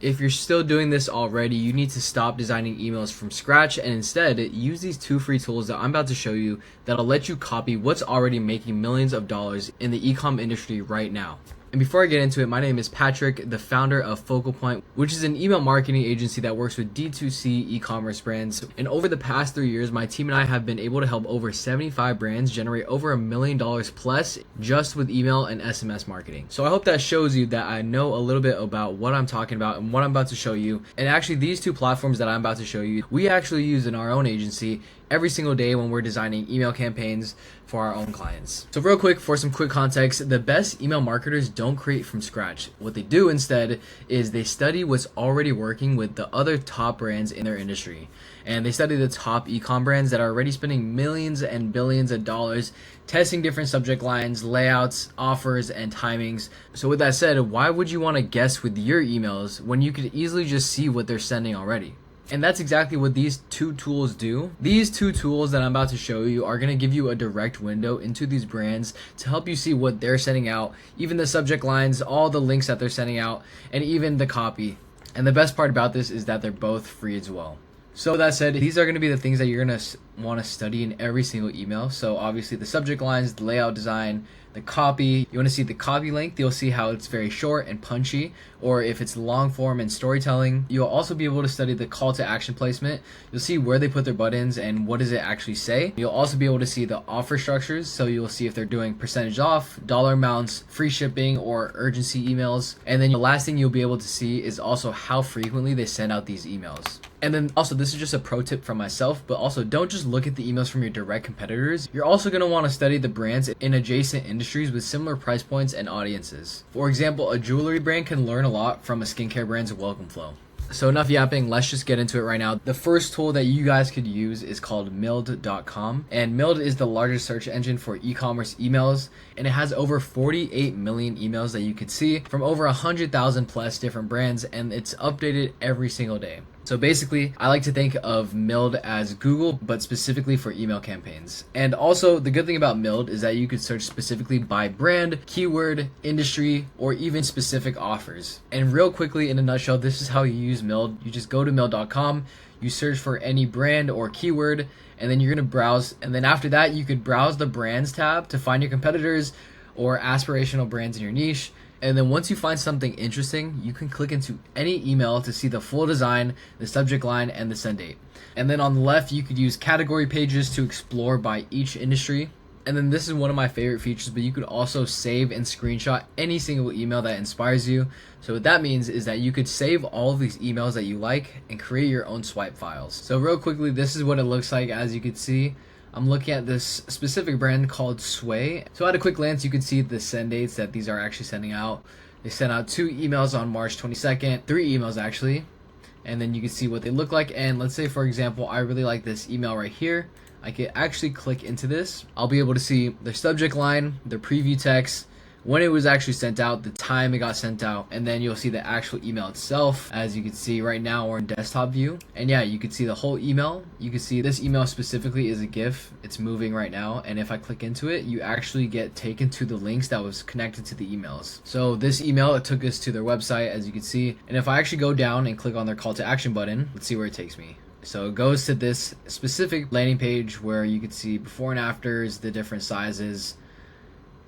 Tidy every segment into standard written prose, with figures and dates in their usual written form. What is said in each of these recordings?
If you're still doing this already, you need to stop designing emails from scratch and instead use these 2 free tools that I'm about to show you that'll let you copy what's already making millions of dollars in the ecom industry right now. And before I get into it, my name is Patrick, the founder of Focal Point, which is an email marketing agency that works with D2C e-commerce brands. And over the past 3 years, my team and I have been able to help over 75 brands generate over $1 million plus just with email and SMS marketing. So I hope that shows you that I know a little bit about what I'm talking about and what I'm about to show you. And actually, these 2 platforms that I'm about to show you, we actually use in our own agency every single day when we're designing email campaigns for our own clients. So real quick, for some quick context, the best email marketers don't create from scratch. What they do instead is they study what's already working with the other top brands in their industry. And they study the top ecom brands that are already spending millions and billions of dollars testing different subject lines, layouts, offers, and timings. So with that said, why would you want to guess with your emails when you could easily just see what they're sending already? And that's exactly what these 2 tools do. These 2 tools that I'm about to show you are going to give you a direct window into these brands to help you see what they're sending out, even the subject lines, all the links that they're sending out, and even the copy. And the best part about this is that they're both free as well. So that said, these are going to be the things that you're going to want to study in every single email. So obviously the subject lines, the layout design, the copy. You want to see the copy length. You'll see how it's very short and punchy, or if it's long form and storytelling. You'll also be able to study the call to action placement. You'll see where they put their buttons and what does it actually say. You'll also be able to see the offer structures. So you'll see if they're doing percentage off, dollar amounts, free shipping, or urgency emails. And then the last thing you'll be able to see is also how frequently they send out these emails. And then also, this is just a pro tip from myself, but also don't just look at the emails from your direct competitors. You're also going to want to study the brands in adjacent industries with similar price points and audiences. For example, a jewelry brand can learn a lot from a skincare brand's welcome flow. So enough yapping, let's just get into it right now. The first tool that you guys could use is called Mild.com, and Mild is the largest search engine for e-commerce emails, and it has over 48 million emails that you could see from over 100,000 plus different brands, and it's updated every single day. So basically, I like to think of Mild as Google, but specifically for email campaigns. And also, the good thing about Mild is that you could search specifically by brand, keyword, industry, or even specific offers. And real quickly, in a nutshell, this is how you use Mild. You just go to Mild.com, you search for any brand or keyword, and then you're going to browse. And then after that, you could browse the brands tab to find your competitors or aspirational brands in your niche. And then once you find something interesting, you can click into any email to see the full design, the subject line, and the send date. And then on the left, you could use category pages to explore by each industry. And then this is one of my favorite features, but you could also save and screenshot any single email that inspires you. So what that means is that you could save all of these emails that you like and create your own swipe files. So real quickly, this is what it looks like. As you can see, I'm looking at this specific brand called Sway. So at a quick glance, you can see the send dates that these are actually sending out. They sent out 2 emails on March 22nd, 3 emails actually. And then you can see what they look like. And let's say, for example, I really like this email right here. I could actually click into this. I'll be able to see their subject line, their preview text, when it was actually sent out, the time it got sent out, and then you'll see the actual email itself. As you can see right now, we're in desktop view, and yeah, you can see the whole email. You can see this email specifically is a GIF. It's moving right now, and if I click into it, you actually get taken to the links that was connected to the emails. So this email, it took us to their website, as you can see, and if I actually go down and click on their call to action button, let's see where it takes me. So it goes to this specific landing page where you can see before and afters, the different sizes,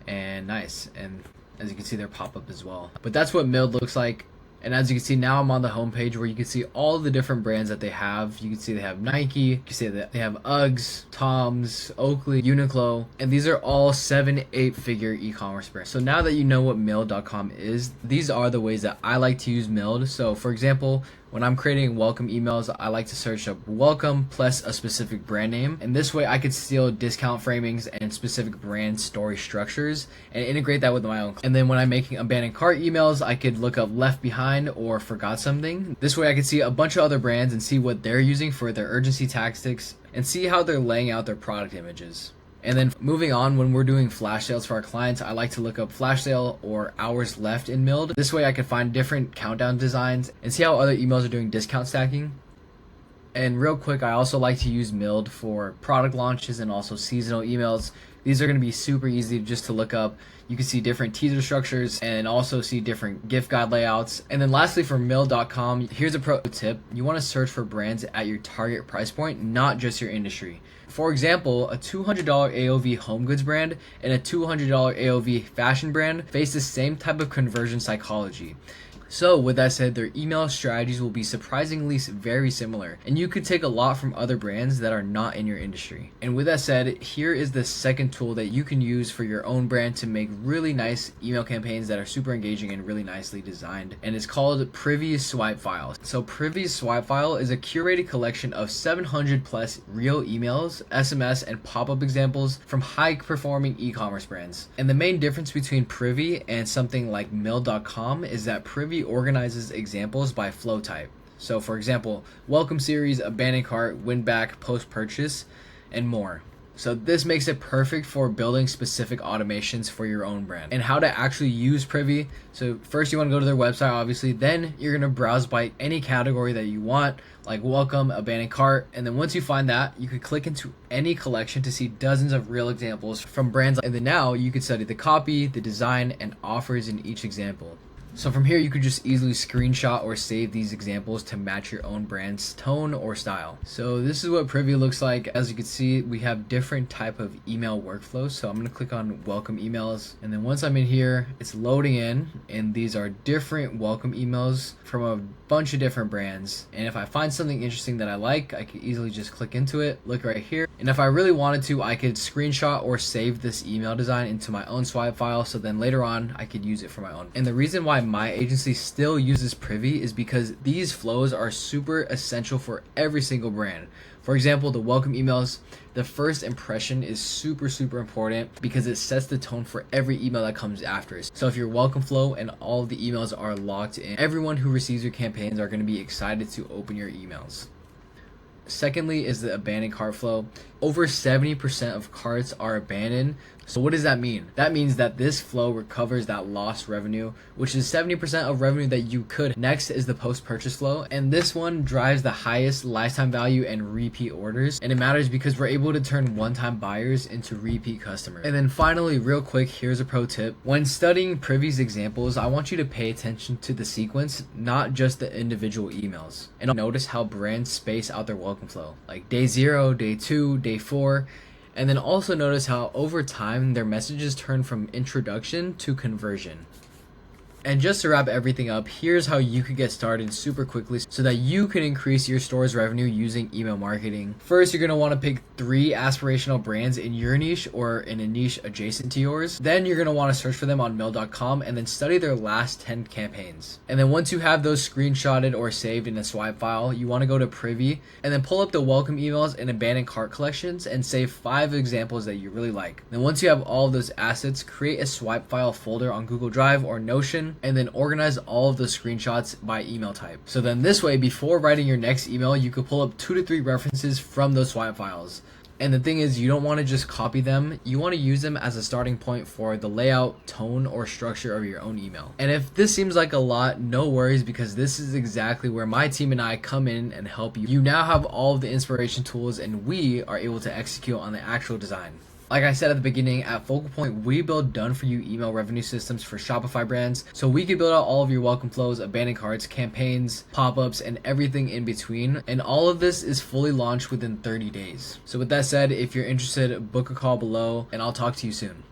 and nice. And as you can see, their pop-up as well. But that's what Mild looks like. And as you can see, now I'm on the homepage where you can see all the different brands that they have. You can see they have Nike, you can see that they have Uggs, Toms, Oakley, Uniqlo, and these are all 7-8 figure e-commerce brands. So now that you know what Mild.com is, these are the ways that I like to use Mild. So for example, when I'm creating welcome emails, I like to search up welcome plus a specific brand name. And this way I could steal discount framings and specific brand story structures and integrate that with my own. And then when I'm making abandoned cart emails, I could look up left behind or forgot something. This way I could see a bunch of other brands and see what they're using for their urgency tactics and see how they're laying out their product images. And then moving on, when we're doing flash sales for our clients, I like to look up flash sale or hours left in Mild. This way I can find different countdown designs and see how other emails are doing discount stacking. And real quick, I also like to use Mild for product launches and also seasonal emails These are going to be super easy just to look up. You can see different teaser structures and also see different gift guide layouts. And then lastly, for mail.com, here's a pro tip. You want to search for brands at your target price point, not just your industry. For example, a $200 AOV home goods brand and a $200 AOV fashion brand face the same type of conversion psychology. So with that said, their email strategies will be surprisingly very similar, and you could take a lot from other brands that are not in your industry. And with that said, here is the second tool that you can use for your own brand to make really nice email campaigns that are super engaging and really nicely designed, and it's called Privy Swipe File. So Privy Swipe File is a curated collection of 700 plus real emails, SMS, and pop-up examples from high-performing e-commerce brands. And the main difference between Privy and something like mail.com is that Privy organizes examples by flow type. So for example, welcome series, abandoned cart, win back, post purchase, and more. So this makes it perfect for building specific automations for your own brand. And how to actually use Privy. So first you want to go to their website, obviously, then you're going to browse by any category that you want, like welcome, abandoned cart, and then once you find that, you could click into any collection to see dozens of real examples from brands, and then now you could study the copy, the design, and offers in each example. So from here, you could just easily screenshot or save these examples to match your own brand's tone or style. So this is what Privy looks like. As you can see, we have different type of email workflows. So I'm going to click on welcome emails. And then once I'm in here, it's loading in. And these are different welcome emails from a bunch of different brands. And if I find something interesting that I like, I could easily just click into it, look right here. And if I really wanted to, I could screenshot or save this email design into my own swipe file. So then later on, I could use it for my own. And the reason why my agency still uses Privy is because these flows are super essential for every single brand. For example, the welcome emails, the first impression is super important because it sets the tone for every email that comes after it. So if your welcome flow and all of the emails are locked in, everyone who receives your campaigns are going to be excited to open your emails. Secondly is the abandoned cart flow. Over 70% of carts are abandoned. So what does that mean? That means that this flow recovers that lost revenue, which is 70% of revenue that you could. Next is the post-purchase flow, and this one drives the highest lifetime value and repeat orders, and it matters because we're able to turn one-time buyers into repeat customers. And then finally, real quick, here's a pro tip. When studying Privy's examples, I want you to pay attention to the sequence, not just the individual emails. And notice how brands space out their welcome flow, like day 0, day 2, day 4. And then also notice how over time their messages turn from introduction to conversion. And just to wrap everything up, here's how you could get started super quickly so that you can increase your store's revenue using email marketing. First, you're going to want to pick 3 aspirational brands in your niche or in a niche adjacent to yours. Then you're going to want to search for them on mail.com and then study their last 10 campaigns. And then once you have those screenshotted or saved in a swipe file, you want to go to Privy and then pull up the welcome emails and abandoned cart collections and save 5 examples that you really like. Then once you have all of those assets, create a swipe file folder on Google Drive or Notion, and then organize all of the screenshots by email type. So then this way, before writing your next email, you could pull up 2 to 3 references from those swipe files. And the thing is, you don't want to just copy them. You want to use them as a starting point for the layout, tone, or structure of your own email. And if this seems like a lot, no worries, because this is exactly where my team and I come in and help you. You now have all of the inspiration tools, and we are able to execute on the actual design. Like I said at the beginning, at Focal Point, we build done-for-you email revenue systems for Shopify brands, so we can build out all of your welcome flows, abandoned carts, campaigns, pop-ups, and everything in between. And all of this is fully launched within 30 days. So with that said, if you're interested, book a call below, and I'll talk to you soon.